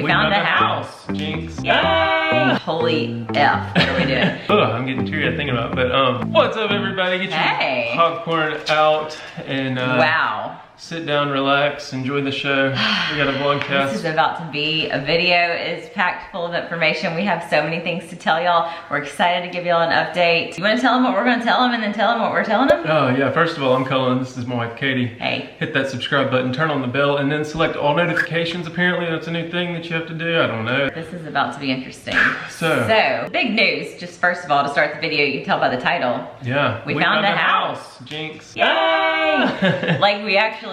We found a house. Jinx. Yay! Holy F, what are we doing? Oh, I'm getting teary thinking about it. But what's up, everybody? Get your popcorn out and wow. Sit down, relax, enjoy the show. We got a vlogcast. This is about to be a video. It's packed full of information. We have so many things to tell y'all. We're excited to give y'all an update. You want to tell them what we're going to tell them and then tell them what we're telling them? Oh yeah, first of all, I'm Cullen. This is my wife, Katie. Hey. Hit that subscribe button, turn on the bell, and then select all notifications. Apparently, that's a new thing that you have to do. I don't know. This is about to be interesting. So big news. Just first of all, to start the video, you can tell by the title. Yeah. We found a house. Jinx. Yay! Like we actually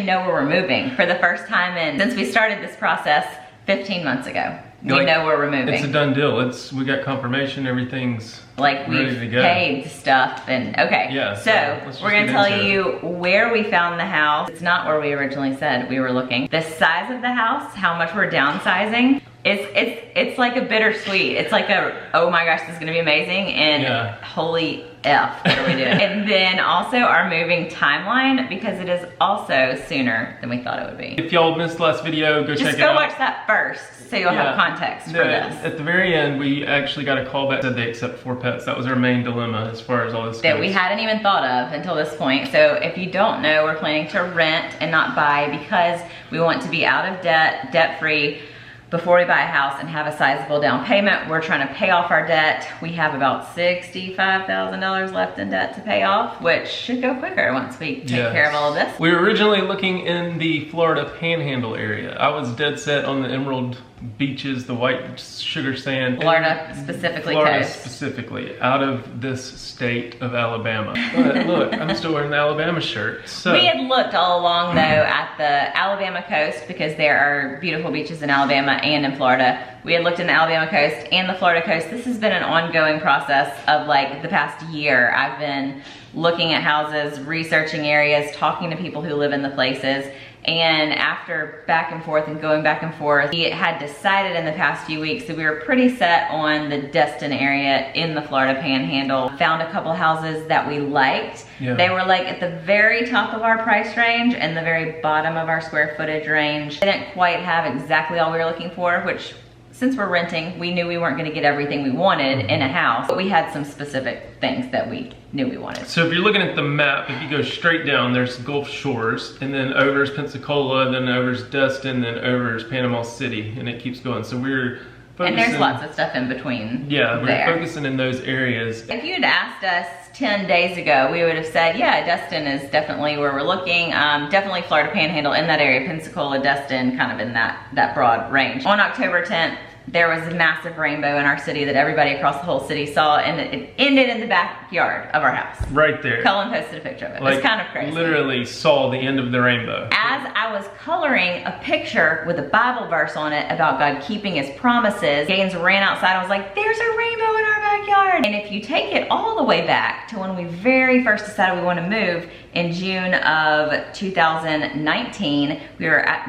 know where we're moving for the first time since we started this process 15 months ago. We know where we're moving. It's a done deal. We got confirmation. Everything's like we've paid stuff and okay. Yeah. So we're gonna tell you where we found the house. It's not where we originally said we were looking. The size of the house, how much we're downsizing. It's like a bittersweet. It's like a, oh my gosh, this is gonna be amazing, and holy F, what are we doing? And then also our moving timeline, because it is also sooner than we thought it would be. If y'all missed the last video, go check it out. Just go watch that first, so you'll have context for this. At the very end, we actually got a call back that they accept 4 pets. That was our main dilemma as far as all this goes. That we hadn't even thought of until this point. So if you don't know, we're planning to rent and not buy because we want to be out of debt, debt-free, before we buy a house and have a sizable down payment. We're trying to pay off our debt. We have about $65,000 left in debt to pay off, which should go quicker once we take care of all of this. We were originally looking in the Florida Panhandle area. I was dead set on the emerald beaches, the white sugar sand. Florida specifically. Florida specifically, out of this state of Alabama. But look, I'm still wearing the Alabama shirt. So we had looked all along though at the Alabama coast because there are beautiful beaches in Alabama and in Florida. We had looked in the Alabama coast and the Florida coast. This has been an ongoing process of like the past year. I've been looking at houses, researching areas, talking to people who live in the places. And after back and forth and going back and forth, we had decided in the past few weeks that we were pretty set on the Destin area in the Florida Panhandle. Found a couple houses that we liked. Yeah. They were like at the very top of our price range and the very bottom of our square footage range. They didn't quite have exactly all we were looking for, which since we're renting, we knew we weren't gonna get everything we wanted in a house, but we had some specific things that we knew we wanted. So if you're looking at the map, if you go straight down, there's Gulf Shores, and then over is Pensacola, then over is Destin, then over is Panama City, and it keeps going. So we're focusing, and there's lots of stuff in between. Yeah, we're focusing in those areas. If you'd asked us 10 days ago, we would have said, yeah, Destin is definitely where we're looking. Definitely Florida Panhandle in that area, Pensacola, Destin, kind of in that broad range. On October 10th, there was a massive rainbow in our city that everybody across the whole city saw, and it ended in the backyard of our house. Right there. Cullen posted a picture of it. Like, it's kind of crazy. Literally saw the end of the rainbow. As I was coloring a picture with a Bible verse on it about God keeping his promises, Gaines ran outside. I was like, there's a rainbow in our backyard. And if you take it all the way back to when we very first decided we want to move in June of 2019, we were at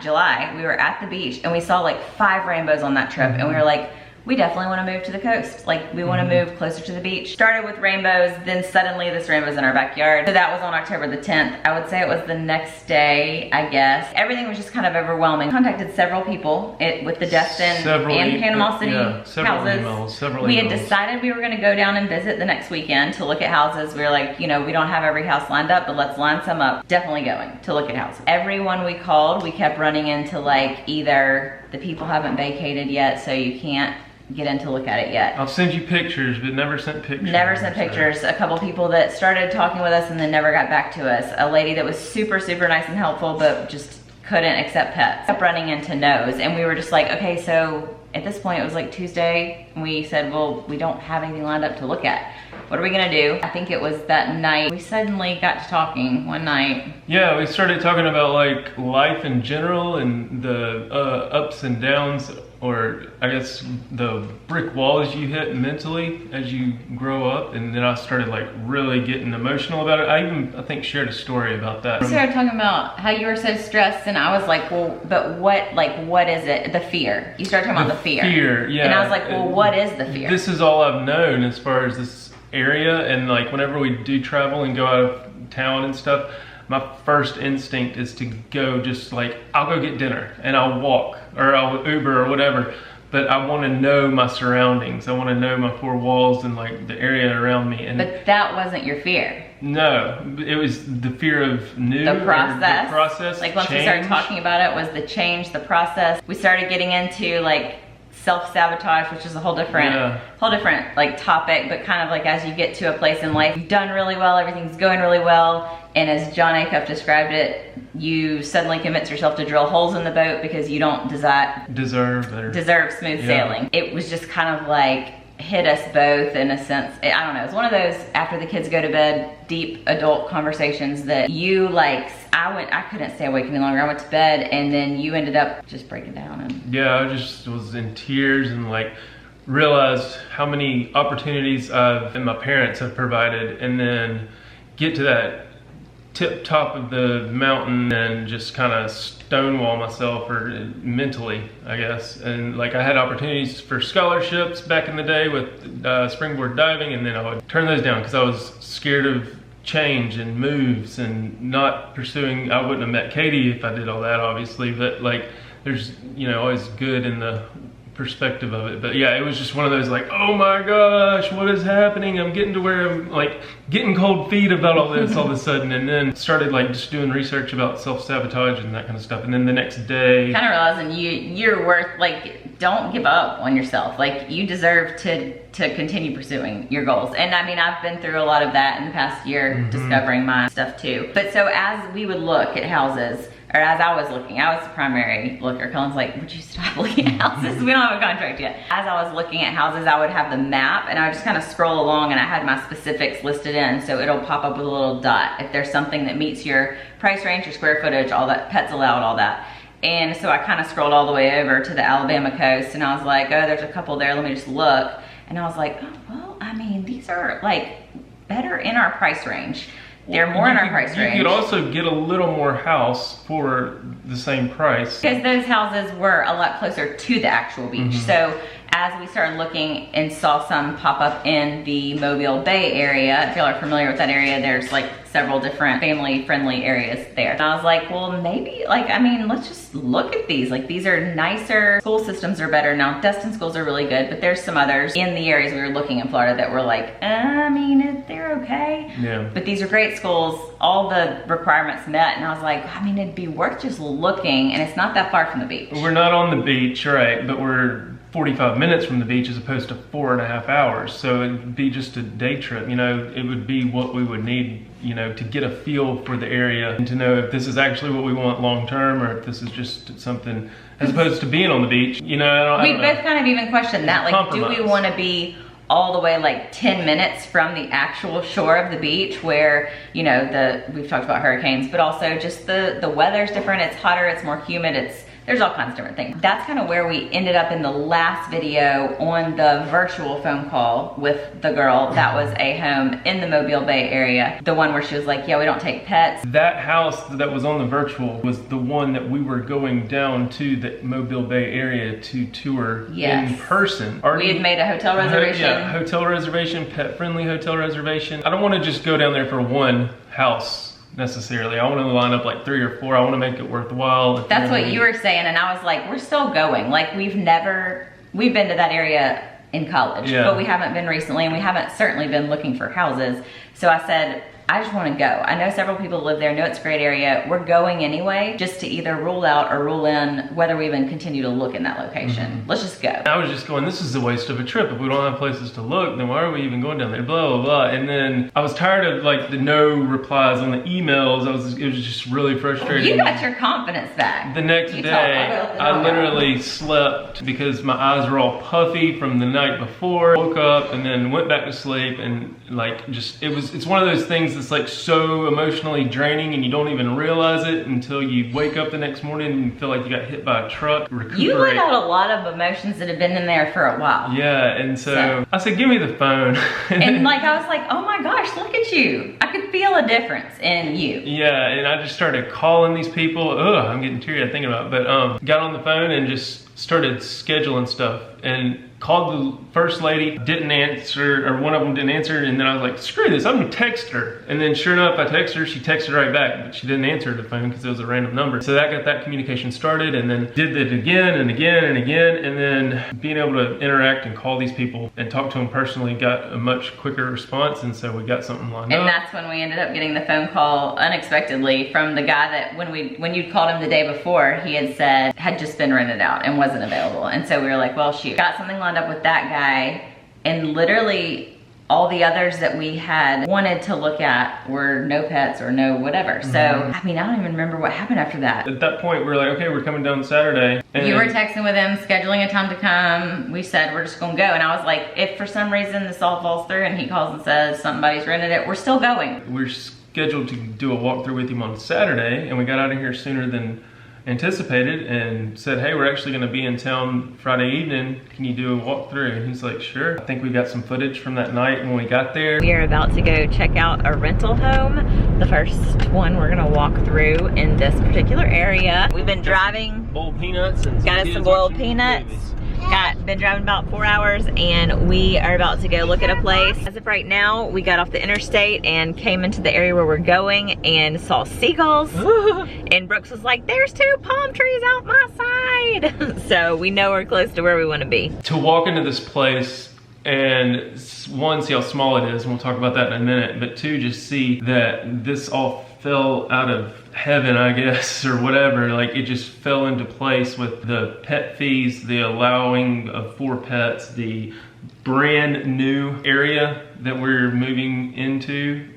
the beach and we saw like 5 rainbows on that trip, and we were like, we definitely want to move to the coast. Like, we want to move closer to the beach. Started with rainbows, then suddenly this rainbow's in our backyard. So that was on October the 10th. I would say it was the next day, I guess. Everything was just kind of overwhelming. Contacted several people with the Destin and Panama City houses. We had decided we were going to go down and visit the next weekend to look at houses. We were like, you know, we don't have every house lined up, but let's line some up. Definitely going to look at houses. Everyone we called, we kept running into like either the people haven't vacated yet, so you can't get in to look at it yet. I'll send you pictures, but never sent pictures. Never sent pictures. A couple people that started talking with us and then never got back to us. A lady that was super, super nice and helpful, but just couldn't accept pets. Kept running into no's, and we were just like, okay, so at this point it was like Tuesday, and we said, well, we don't have anything lined up to look at. What are we gonna do? I think it was that night we suddenly got to talking one night. Yeah, we started talking about like life in general and the ups and downs, or I guess the brick walls you hit mentally as you grow up. And then I started like really getting emotional about it. I think shared a story about that. We started talking about how you were so stressed, and I was like, well, but what is it? The fear. You started talking about the fear. Fear, yeah. And I was like, well, what is the fear? This is all I've known as far as this area, and like whenever we do travel and go out of town and stuff, my first instinct is to go just like, I'll go get dinner and I'll walk or I'll Uber or whatever. But I want to know my surroundings. I want to know my four walls and like the area around me. And but that wasn't your fear. No, it was the fear of new. The process. The process. Like once we started talking about it, was the change, the process. We started getting into like self-sabotage, which is a whole different like topic, but kind of like as you get to a place in life, you've done really well, everything's going really well, and as John Acuff described it, you suddenly convince yourself to drill holes in the boat because you don't deserve smooth sailing. It was just kind of like hit us both in a sense. I don't know, it's one of those after the kids go to bed, deep adult conversations that you like, I couldn't stay awake any longer. I went to bed and then you ended up just breaking down. And yeah, I just was in tears and like realized how many opportunities and my parents have provided, and then get to that tip top of the mountain and just kind of stonewall myself, or mentally, I guess. And like I had opportunities for scholarships back in the day with springboard diving, and then I would turn those down because I was scared of change and moves and not pursuing. I wouldn't have met Katie if I did all that, obviously, but like there's, you know, always good in the perspective of it. But yeah, it was just one of those like, oh my gosh, what is happening? I'm getting to where I'm like getting cold feet about all this all of a sudden. And then started like just doing research about self-sabotage and that kind of stuff. And then the next day, kind of realizing you're worth, like, don't give up on yourself. Like, you deserve to continue pursuing your goals. And I mean, I've been through a lot of that in the past year, discovering my stuff too. But so as we would look at houses, or as I was looking, I was the primary looker. Cullen's like, would you stop looking at houses? We don't have a contract yet. As I was looking at houses, I would have the map and I would just kind of scroll along, and I had my specifics listed in, so it'll pop up with a little dot. If there's something that meets your price range, your square footage, all that, pets allowed, all that. And so I kind of scrolled all the way over to the Alabama coast, and I was like, oh, there's a couple there, let me just look. And I was like, oh, well, I mean, these are like better in our price range. They're more in our price range. You could also get a little more house for the same price. Because those houses were a lot closer to the actual beach. So as we started looking and saw some pop up in the Mobile Bay area, if y'all are familiar with that area, there's like several different family friendly areas there. And I was like, well, maybe, like, I mean, let's just look at these. Like, these are nicer, school systems are better. Now, Destin schools are really good, but there's some others in the areas we were looking in Florida that were like, I mean, they're okay. Yeah. But these are great schools, all the requirements met, and I was like, I mean, it'd be worth just looking, and it's not that far from the beach. We're not on the beach, right, but we're 45 minutes from the beach as opposed to 4.5 hours. So it'd be just a day trip, you know. It would be what we would need, you know, to get a feel for the area and to know if this is actually what we want long term, or if this is just something, as opposed to being on the beach, you know. We both kind of even questioned that, like, do we want to be all the way like 10 minutes from the actual shore of the beach where, you know, we've talked about hurricanes, but also just the weather's different, it's hotter, it's more humid, there's all kinds of different things. That's kind of where we ended up in the last video on the virtual phone call with the girl that was a home in the Mobile Bay area. The one where she was like, yeah, we don't take pets. That house that was on the virtual was the one that we were going down to the Mobile Bay area to tour in person. We had made a hotel reservation. Yeah, hotel reservation, pet-friendly hotel reservation. I don't want to just go down there for one house necessarily. I want to line up like 3 or 4. I want to make it worthwhile. That's what you were saying, and I was like, we're still going. Like, we've been to that area in college, but we haven't been recently, and we haven't certainly been looking for houses. So I said, I just want to go. I know several people live there, know it's a great area. We're going anyway, just to either rule out or rule in whether we even continue to look in that location. Let's just go. I was just going, this is a waste of a trip. If we don't have places to look, then why are we even going down there? Blah, blah, blah. And then I was tired of like the no replies on the emails. It was just really frustrating. You got your confidence back. The next day, I literally slept because my eyes were all puffy from the night before. Woke up and then went back to sleep, and like just, it's one of those things that's like so emotionally draining, and you don't even realize it until you wake up the next morning and you feel like you got hit by a truck. You let out a lot of emotions that have been in there for a while. Yeah, and so I said, give me the phone. And like, I was like, oh my gosh, look at you. I could feel a difference in you. Yeah, and I just started calling these people. I'm getting teary-eyed thinking about it. But got on the phone and just started scheduling stuff. And called the first lady, didn't answer, or one of them didn't answer, and then I was like, screw this, I'm gonna text her. And then sure enough, I texted her, she texted right back, but she didn't answer the phone because it was a random number. So that got that communication started, and then did it again and again and again, and then being able to interact and call these people and talk to them personally got a much quicker response, and so we got something lined up. And that's when we ended up getting the phone call unexpectedly from the guy that when you'd called him the day before, he had said had just been rented out and wasn't available. And so we were like, well, shoot, got something lined up with that guy, and literally all the others that we had wanted to look at were no pets or no whatever. So, I mean, I don't even remember what happened after that. At that point, we were like, okay, we're coming down Saturday. And you were texting with him, scheduling a time to come. We said, we're just gonna go. And I was like, if for some reason this all falls through and he calls and says somebody's rented it, we're still going. We're scheduled to do a walkthrough with him on Saturday, and we got out of here sooner than anticipated and said, hey, we're actually going to be in town Friday evening, can you do a walkthrough? And he's like, sure. I think we got some footage from that night when we got there. We are about to go check out a rental home, the first one we're going to walk through in this particular area. We've been driving, boiled peanuts, and got us some boiled peanuts. Been driving about 4 hours, and we are about to go look at a place. As of right now, we got off the interstate and came into the area where we're going and saw seagulls. And Brooks was like, there's 2 palm trees out my side. So we know we're close to where we want to be. To walk into this place and one, see how small it is, and we'll talk about that in a minute, but two, just see that this all fell out of heaven, I guess, or whatever. Like, it just fell into place with the pet fees, the allowing of 4 pets, the brand new area that we're moving into.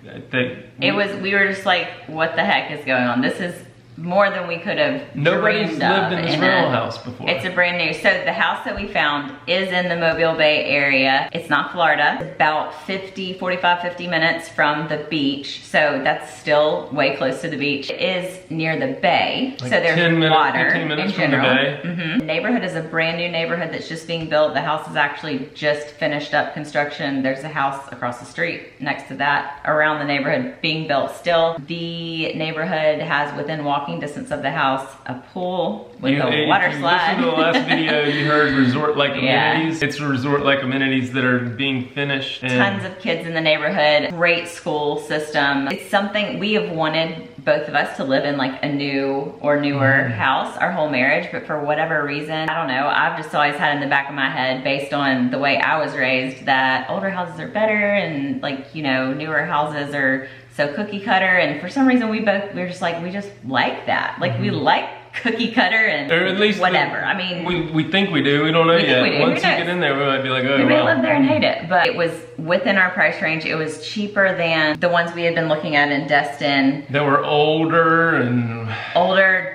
We were just like, what the heck is going on? This is more than we could have Nobody's dreamed lived of in this rental house before. It's a brand new. So the house that we found is in the Mobile Bay area. It's not Florida. It's about 45, 50 minutes from the beach. So that's still way close to the beach. It is near the bay. Like so there's water 15 minutes in general. From the bay. The neighborhood is a brand new neighborhood that's just being built. The house is actually just finished up construction. There's a house across the street next to that around the neighborhood being built still. The neighborhood has within walking distance of the house a pool with a water slide. Listen to the last video, you heard resort-like amenities. It's resort-like amenities that are being finished. Tons of kids in the neighborhood, great school system. It's something we have wanted, both of us, to live in, like a new or newer house our whole marriage, but for whatever reason, I don't know, I've just always had in the back of my head, based on the way I was raised, that older houses are better and, like, you know, newer houses are so cookie cutter, and for some reason we're just like, we just like that. Like, we like cookie cutter and or at least whatever. I mean, we think we do. We don't know yet. Once you get in there, we might be like, oh, we may live there and hate it. But it was within our price range. It was cheaper than the ones we had been looking at in Destin. That were older,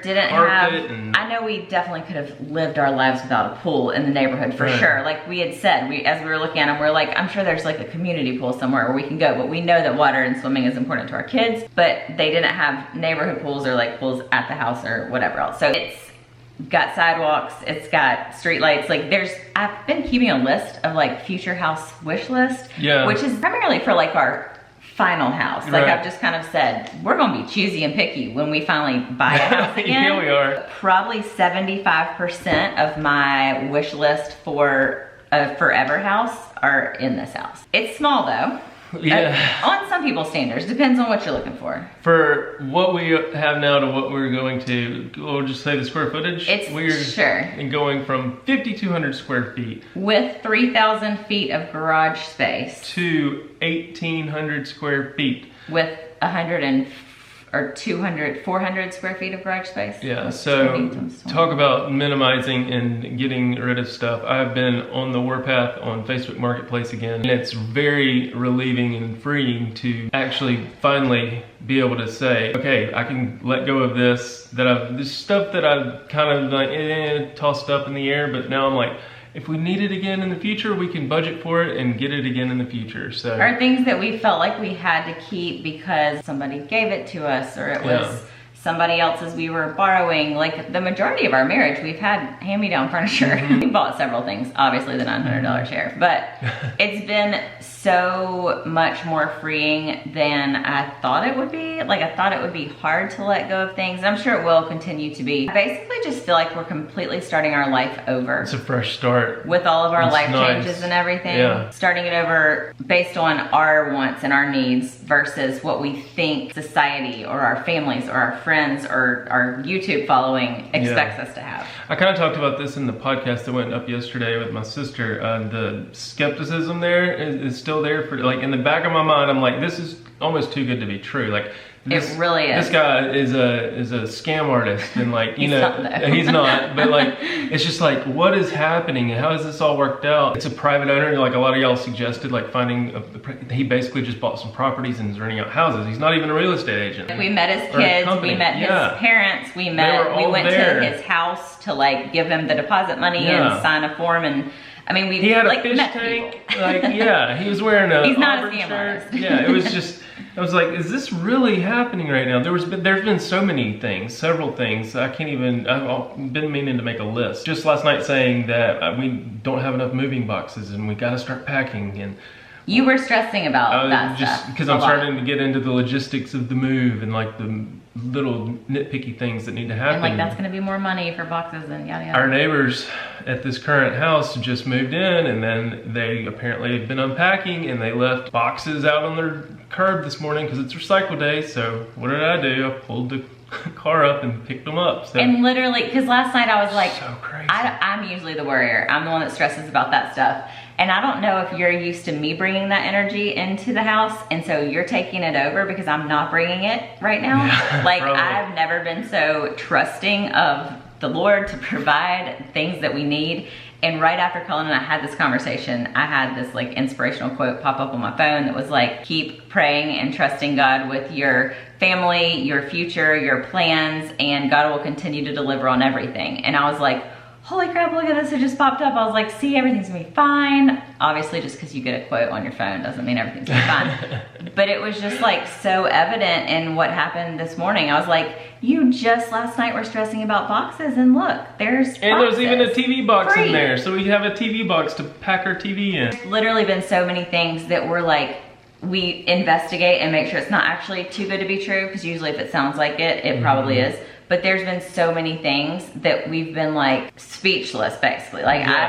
didn't have. I know we definitely could have lived our lives without a pool in the neighborhood for sure. Like we had said, as we were looking at them, we're like, I'm sure there's like a community pool somewhere where we can go. But we know that water and swimming is important to our kids. But they didn't have neighborhood pools or like pools at the house or whatever else. So it's got sidewalks, it's got street lights. Like I've been keeping a list of like future house wish list, which is primarily for like our final house. Like I've just kind of said, we're gonna be choosy and picky when we finally buy a house again. Here we are. Probably 75% of my wish list for a forever house are in this house. It's small though. Yeah. On some people's standards, depends on what you're looking for. For what we have now to what we're going to, we'll just say the square footage. We're going from 5,200 square feet. With 3,000 feet of garage space. To 1,800 square feet. With 400 square feet of garage space. Yeah, so talk about minimizing and getting rid of stuff. I've been on the warpath on Facebook Marketplace again, and it's very relieving and freeing to actually finally be able to say, okay, I can let go of this stuff that I've kind of like tossed up in the air, but now I'm like, if we need it again in the future, we can budget for it and get it again in the future. So, or things that we felt like we had to keep because somebody gave it to us, or it was somebody else's we were borrowing. Like the majority of our marriage, we've had hand-me-down furniture. We bought several things, obviously the $900 chair, but it's been so much more freeing than I thought it would be. Like I thought it would be hard to let go of things. I'm sure it will continue to be. I basically just feel like we're completely starting our life over. It's a fresh start. With all of our It's life nice. changes and everything. Yeah. Starting it over based on our wants and our needs versus what we think society or our families or our friends or our YouTube following expects us to have. I kind of talked about this in the podcast that went up yesterday with my sister. The skepticism there is still there for, like, in the back of my mind, I'm like, this is almost too good to be true. Like, it really is. This guy is a scam artist, and like, you know, not, though. he's not. But like, it's just like, what is happening? How has this all worked out? It's a private owner, like a lot of y'all suggested, like finding. He basically just bought some properties and is renting out houses. He's not even a real estate agent. We met his kids. We met his parents. We went to his house to like give him the deposit money and sign a form. And I mean, he had like, a fish met tank. people. Like, yeah, he was wearing a. He's not a Auburn scam shirt. artist. Yeah, it was just. I was like, is this really happening right now? There's been so many things, several things. I've been meaning to make a list. Just last night saying that we don't have enough moving boxes and we got to start packing. And you were stressing about that just stuff. because I'm starting to get into the logistics of the move and like the little nitpicky things that need to happen. And like that's gonna be more money for boxes and yada yada. Our neighbors at this current house just moved in, and then they apparently have been unpacking, and they left boxes out on their curb this morning because it's recycle day. So what did I do? I pulled the car up and picked them up. So, and literally, because last night I was like, so crazy. I'm usually the worrier. I'm the one that stresses about that stuff. And I don't know if you're used to me bringing that energy into the house, and so you're taking it over because I'm not bringing it right now. Yeah, like probably. I've never been so trusting of the Lord to provide things that we need. And right after Cullen and I had this conversation, I had this like inspirational quote pop up on my phone that was like, keep praying and trusting God with your family, your future, your plans, and God will continue to deliver on everything. And I was like, holy crap, look at this, it just popped up. I was like, see, everything's gonna be fine. Obviously, just because you get a quote on your phone doesn't mean everything's gonna be fine. But it was just like so evident in what happened this morning. I was like, you just last night were stressing about boxes, and look, there's boxes. And there's even a TV box Free. in there, so we have a TV box to pack our TV in. There's literally been so many things that were like, we investigate and make sure it's not actually too good to be true, because usually if it sounds like it, it probably is. But there's been so many things that we've been like speechless, basically. Like, I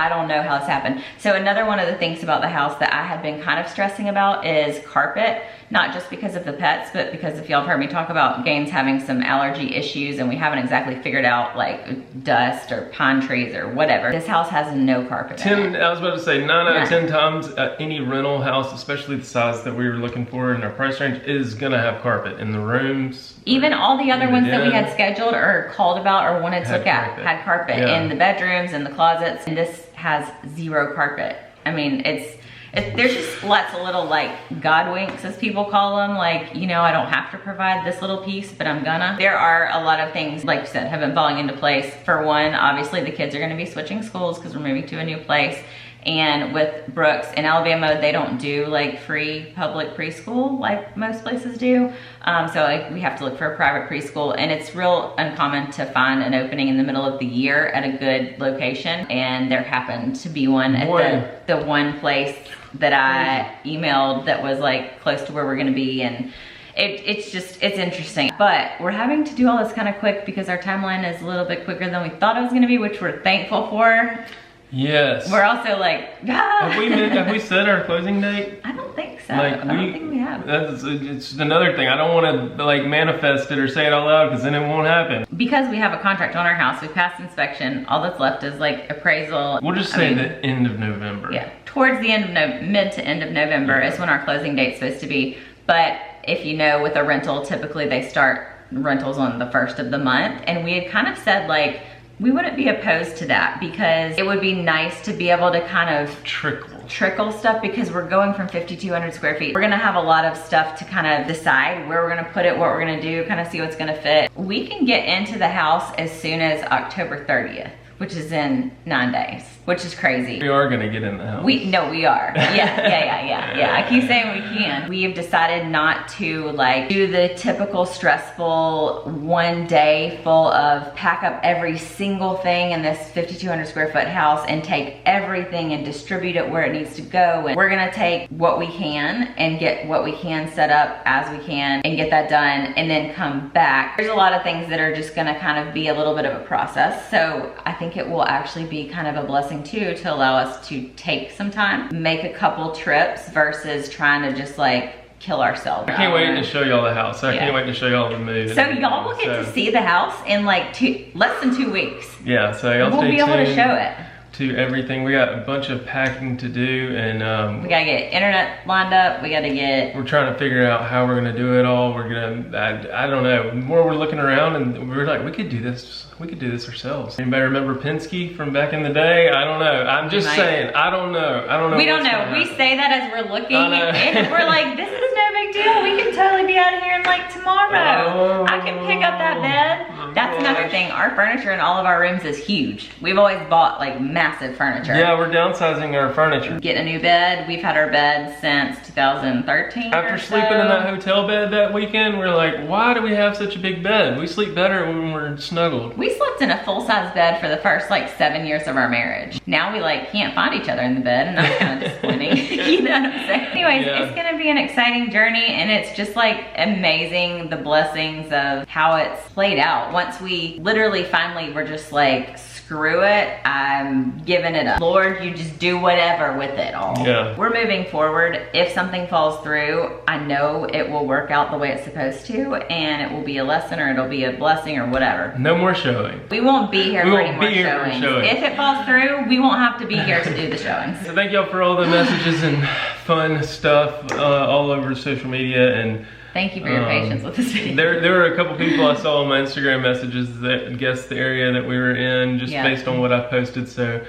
don't know how this happened. So another one of the things about the house that I had been kind of stressing about is carpet. Not just because of the pets, but because if y'all have heard me talk about Gaines having some allergy issues and we haven't exactly figured out like dust or pine trees or whatever. This house has no carpet in it. I was about to say 9 out of 10 times any rental house, especially the size that we were looking for in our price range, is gonna have carpet in the rooms. Even all the other ones that we had scheduled or called about or wanted to look at had carpet in the bedrooms and the closets, and this has zero carpet. I mean, there's just lots of little like God winks, as people call them, like, you know, I don't have to provide this little piece, but I'm gonna. There are a lot of things, like you said, have been falling into place. For one, obviously the kids are gonna be switching schools because we're moving to a new place. And with Brooks in Alabama, they don't do like free public preschool like most places do. So like we have to look for a private preschool, and it's real uncommon to find an opening in the middle of the year at a good location. And there happened to be one at the one place that I emailed that was like close to where we're gonna be. And it's interesting. But we're having to do all this kind of quick because our timeline is a little bit quicker than we thought it was gonna be, which we're thankful for. Yes. We're also like, have we set our closing date? I don't think so. Like, I don't think we have. It's another thing. I don't want to like manifest it or say it out loud because then it won't happen. Because we have a contract on our house, we passed inspection. All that's left is like appraisal. We'll just say the end of November. Yeah, towards the end of mid to end of November is when our closing date's supposed to be. But if you know, with a rental, typically they start rentals on the 1st of the month, and we had kind of said like, we wouldn't be opposed to that because it would be nice to be able to kind of trickle stuff, because we're going from 5,200 square feet. We're gonna have a lot of stuff to kind of decide where we're gonna put it, what we're gonna do, kind of see what's gonna fit. We can get into the house as soon as October 30th. which is in 9 days, which is crazy. We are gonna get in the house. We are. Yeah. I keep saying we can. We have decided not to like do the typical stressful one day full of pack up every single thing in this 5,200 square foot house and take everything and distribute it where it needs to go. And we're gonna take what we can and get what we can set up as we can and get that done and then come back. There's a lot of things that are just gonna kind of be a little bit of a process. So I think it will actually be kind of a blessing too to allow us to take some time, make a couple trips versus trying to just like kill ourselves. I can't wait to show y'all the house. I can't wait to show y'all the move. So y'all will get to see the house in like less than 2 weeks. Yeah, so y'all we'll be able to show it. To everything. We got a bunch of packing to do, and we gotta get internet lined up. We're trying to figure out how we're gonna do it all. We're gonna, I don't know. The more we're looking around, and we're like, we could do this ourselves. Anybody remember Penske from back in the day? I don't know. I'm just saying. I don't know. We don't know. We say that as we're looking, and we're like, this is no big deal. We can totally be out of here in like tomorrow. I can pick up that bed. That's another thing. Our furniture in all of our rooms is huge. We've always bought like massive furniture. Yeah, we're downsizing our furniture. Getting a new bed. We've had our bed since 2013. After sleeping in that hotel bed that weekend, we're like, why do we have such a big bed? We sleep better when we're snuggled. We slept in a full-size bed for the first like 7 years of our marriage. Now we like can't find each other in the bed, and that's kind of disappointing. You know what I'm saying? Anyways, it's gonna be an exciting journey, and it's just like amazing the blessings of how it's played out. Once we literally finally were just like, screw it, I'm giving it up. Lord, you just do whatever with it all. Yeah. We're moving forward. If something falls through, I know it will work out the way it's supposed to, and it will be a lesson or it'll be a blessing or whatever. No more showing. We won't be here for any more showings. If it falls through, we won't have to be here to do the showings. So thank y'all for all the messages and fun stuff all over social media, and thank you for your patience with this video. There were a couple people I saw on my Instagram messages that guessed the area that we were in just based on what I posted, so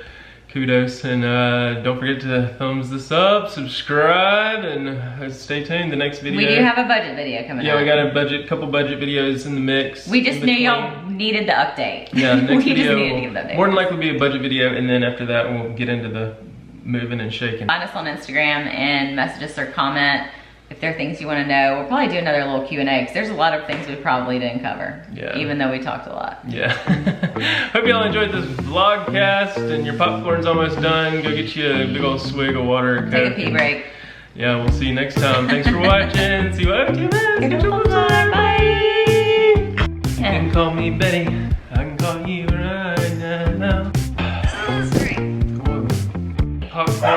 kudos. And don't forget to thumbs this up, subscribe, and stay tuned. The next video. We do have a budget video coming up. Yeah, we got a couple budget videos in the mix. We just knew y'all needed the update. Yeah, next video just needed to give the update. More than likely be a budget video, and then after that we'll get into the moving and shaking. Find us on Instagram and message us or comment. If there are things you want to know, we'll probably do another little Q&A because there's a lot of things we probably didn't cover. Yeah. Even though we talked a lot. Yeah. Hope y'all enjoyed this vlogcast, and your popcorn's almost done. Go get you a big old swig of water. Take a pee break. Yeah, we'll see you next time. Thanks for watching. See you later. Bye. You can call me Betty. I can call you right now. Popcorn.